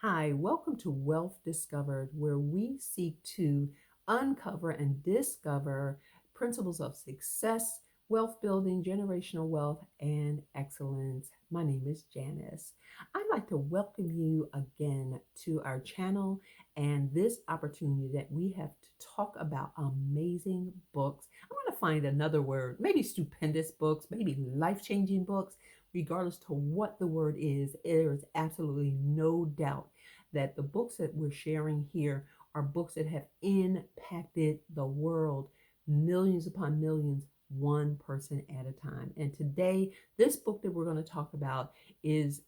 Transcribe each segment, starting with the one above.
Hi, welcome to Wealth Discovered, where we seek to uncover and discover principles of success, wealth building, generational wealth, and excellence. My name is Janice. I'd like to welcome you again to our channel and this opportunity that we have to talk about amazing books. I'm going to find another word, maybe stupendous books, maybe life changing books. Regardless to what the word is, there is absolutely no doubt that the books that we're sharing here are books that have impacted the world millions upon millions, one person at a time. And today, this book that we're going to talk about is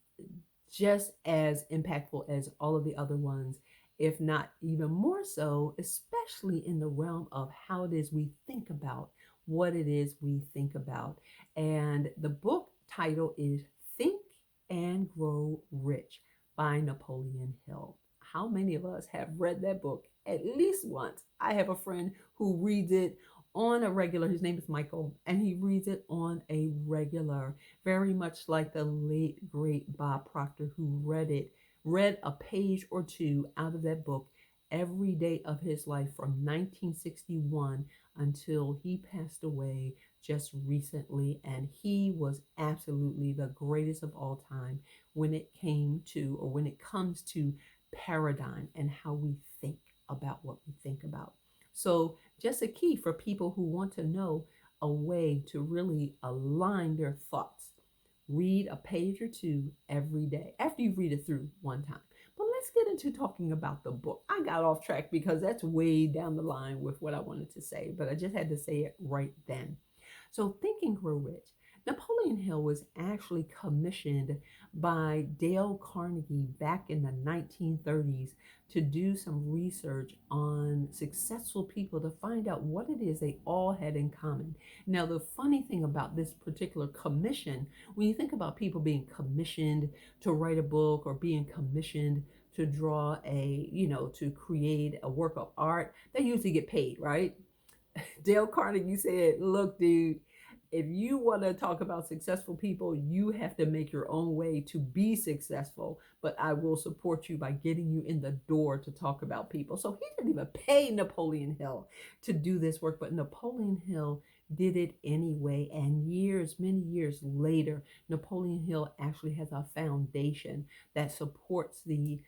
just as impactful as all of the other ones, if not even more so, especially in the realm of how it is we think about what it is we think about. And the book title is Think and Grow Rich by Napoleon Hill. How many of us have read that book at least once? I have a friend who reads it on a regular. His name is Michael, and he reads it on a regular, very much like the late great Bob Proctor, who read a page or two out of that book every day of his life from 1961 until he passed away just recently. And he was absolutely the greatest of all time when it came to, or when it comes to, paradigm and how we think about what we think about. So, just a key for people who want to know a way to really align their thoughts. Read a page or two every day after you read it through one time. But let's get into talking about the book. I got off track because that's way down the line with what I wanted to say, but I just had to say it right then. So, Think and Grow Rich. Napoleon Hill was actually commissioned by Dale Carnegie back in the 1930s to do some research on successful people to find out what it is they all had in common. Now, the funny thing about this particular commission, when you think about people being commissioned to write a book or being commissioned to draw to create a work of art, they usually get paid, right? Dale Carnegie said, look, dude, if you want to talk about successful people, you have to make your own way to be successful. But I will support you by getting you in the door to talk about people. So he didn't even pay Napoleon Hill to do this work, but Napoleon Hill did it anyway. And many years later, Napoleon Hill actually has a foundation that supports the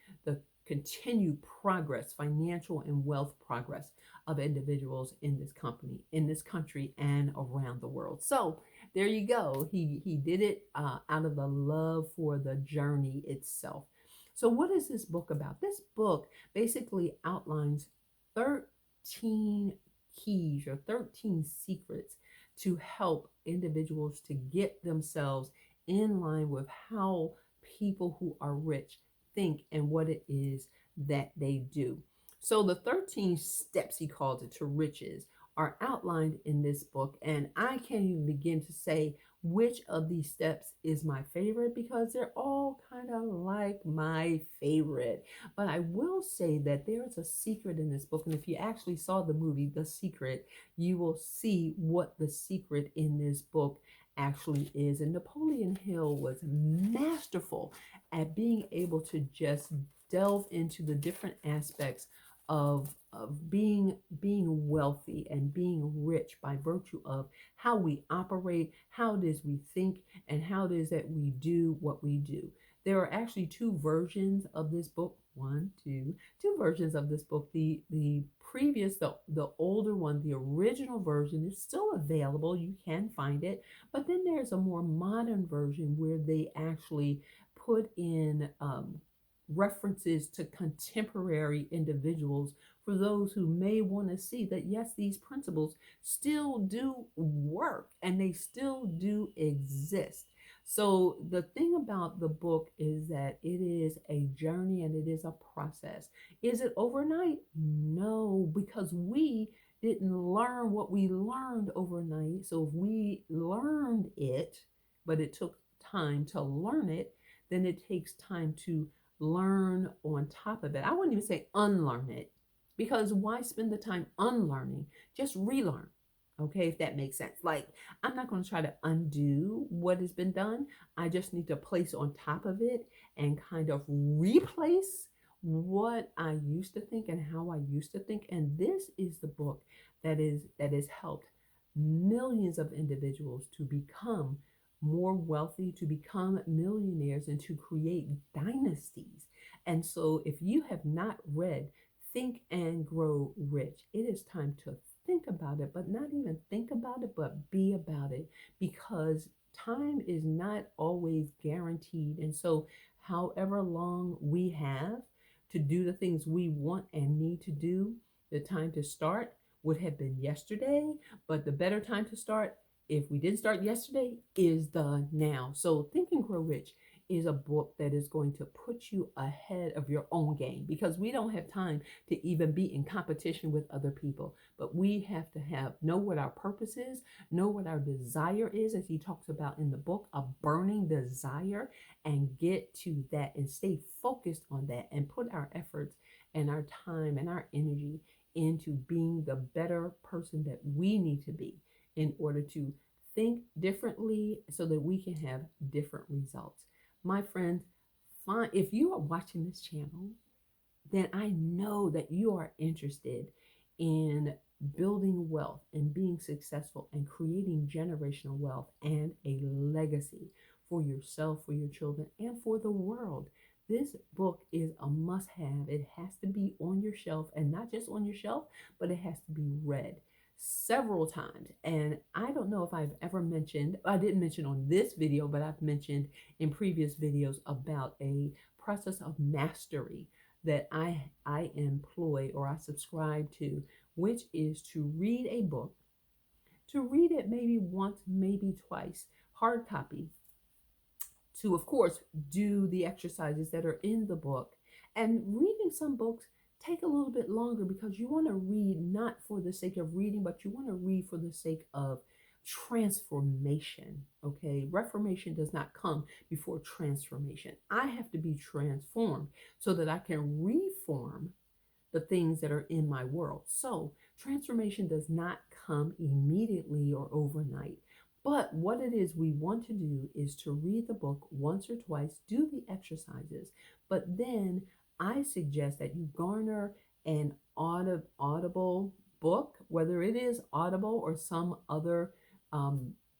continued progress, financial and wealth progress of individuals in this company, in this country, and around the world. So there you go. He did it out of the love for the journey itself. So what is this book about? This book basically outlines 13 keys or 13 secrets to help individuals to get themselves in line with how people who are rich think and what it is that they do. So the 13 steps, he called it, to riches are outlined in this book. And I can't even begin to say which of these steps is my favorite because they're all kind of like my favorite. But I will say that there's a secret in this book. And if you actually saw the movie, The Secret, you will see what the secret in this book actually is. And Napoleon Hill was masterful at being able to just delve into the different aspects of being wealthy and being rich by virtue of how we operate, how it is we think, and how it is that we do what we do. There are actually two versions of this book. Two versions of this book. The older one, the original version is still available. You can find it. But then there's a more modern version where they actually put in references to contemporary individuals for those who may want to see that yes, these principles still do work and they still do exist. So the thing about the book is that it is a journey and it is a process. Is it overnight? No, because we didn't learn what we learned overnight. So if we learned it, but it took time to learn it, then it takes time to learn on top of it. I wouldn't even say unlearn it because why spend the time unlearning? Just relearn. Okay, if that makes sense. Like, I'm not going to try to undo what has been done. I just need to place on top of it and kind of replace what I used to think and how I used to think. And this is the book that has helped millions of individuals to become more wealthy, to become millionaires, and to create dynasties. And so, if you have not read Think and Grow Rich, it is time to think about it, but not even think about it, but be about it, because time is not always guaranteed. And so, however long we have to do the things we want and need to do, the time to start would have been yesterday, but the better time to start, if we didn't start yesterday, is the now. So Think and Grow Rich is a book that is going to put you ahead of your own game, because we don't have time to even be in competition with other people. But we have to know what our purpose is, know what our desire is, as he talks about in the book, a burning desire, and get to that and stay focused on that and put our efforts and our time and our energy into being the better person that we need to be in order to think differently so that we can have different results. My friends, if you are watching this channel, then I know that you are interested in building wealth and being successful and creating generational wealth and a legacy for yourself, for your children, and for the world. This book is a must have. It has to be on your shelf, and not just on your shelf, but it has to be read several times. And I don't know if I've ever mentioned, I didn't mention on this video, but I've mentioned in previous videos about a process of mastery that I employ or I subscribe to, which is to read a book, to read it maybe once, maybe twice, hard copy, to of course do the exercises that are in the book. And reading some books take a little bit longer, because you want to read not for the sake of reading, but you want to read for the sake of transformation. Okay, reformation does not come before transformation. I have to be transformed so that I can reform the things that are in my world. So transformation does not come immediately or overnight. But what it is we want to do is to read the book once or twice, do the exercises, but then I suggest that you garner an audible book, whether it is Audible or some other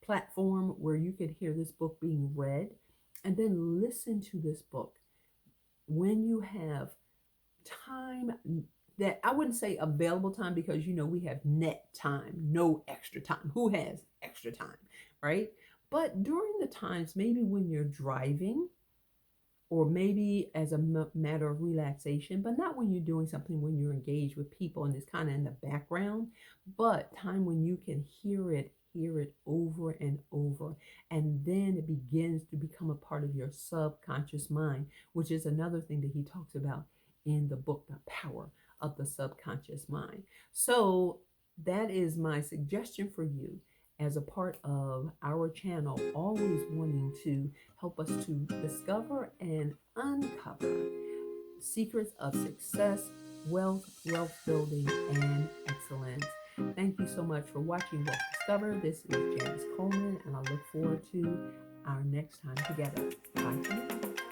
platform where you could hear this book being read, and then listen to this book when you have time. That I wouldn't say available time, because we have net time, no extra time. Who has extra time, right? But during the times, maybe when you're driving, or maybe as a matter of relaxation, but not when you're doing something when you're engaged with people and it's kind of in the background, but time when you can hear it over and over. And then it begins to become a part of your subconscious mind, which is another thing that he talks about in the book, The Power of the Subconscious Mind. So that is my suggestion for you as a part of our channel, always wanting to help us to discover and uncover secrets of success, wealth building, and excellence. Thank you so much for watching Wealth Discover. This is Janice Coleman, and I look forward to our next time together. Bye for now.